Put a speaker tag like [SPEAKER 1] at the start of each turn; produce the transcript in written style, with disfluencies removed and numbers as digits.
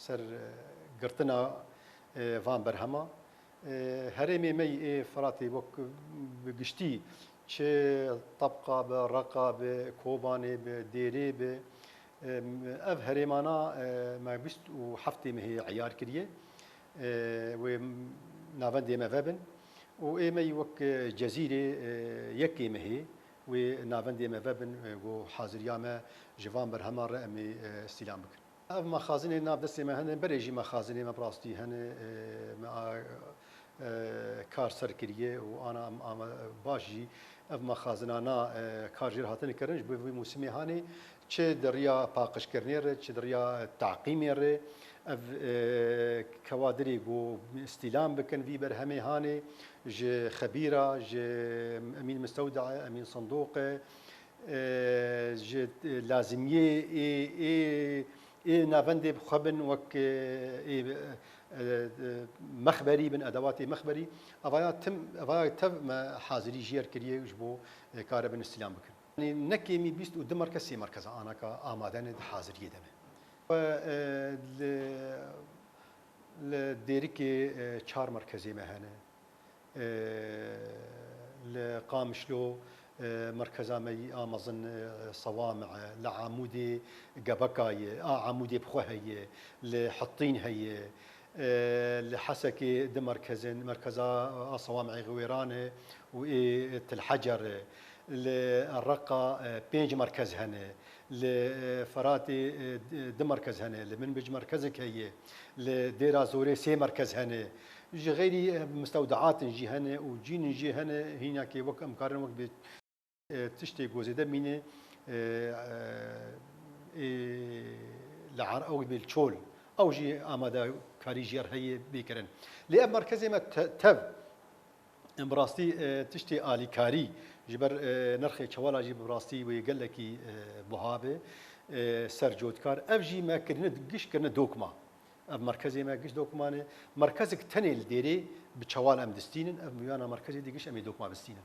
[SPEAKER 1] سر قرتنا فان برهما هرمي مي فراتي وك بقشتي چه طبقة برقة بكوباني بديري ب اف هرمانا ما بست وحفتي مهي عيار كريه و نافندي مفابن وإيمي وك جزيرة يكي مهي ونافندي مفابن وحاضر ياما جوان برهما رأمي استلام بكن اف مخازني ناف دستي ما هن بريجي مخازني ما براستي هن مع کار سر کریه و آنا باشی اف مخازنانا کار جر هاتن کرنج به موسمی هانی چه دریا پاکش کرنی ره چه دریا تعقیمی ره اف کوادری گو استلام بکن وی بر همه هانی ج خبیره ج امین مستودع امین صندوق ج لازمیه ای نافندی بخبن وک مخبري من ادوات مخبري افايا تم حاضري جير كريه وجبو كاربن استلام بكن يعني نكيمي بيست ودم مركز سي مركز انا كامادن حاضريه دمه لديريكي چهار مركزي مهنه لقامشلو مركزا مي امازن صوامع لعمودي قبكاي عمودي بخوهي لحطين هي لحسكي مركزا صوامع غويرانه والحجر للرقة بيج مركز هنا لفراتي مركز هنا لمنبج مركزك هي لديرا زوري سي مركز هنا غيري مستودعات نجي هنا وجين نجي هنا هناك وقت مقارن وقت تشتي جوزيده مينه لعر او بالشول او جي اماده كاريجير هي بيكرن لأ مركزي ما تف براستي تشتي آلي كاري جبر نرخي شوالا جي براستي ويقول لك بهابه سرجود كار افجي ما كرنا قش كرنا دوكما مركزي ما قش دوكمانه مركزك تني الديري بشوال ام دستينن اف ميانا مركزي دي قش ام دوكما بستينن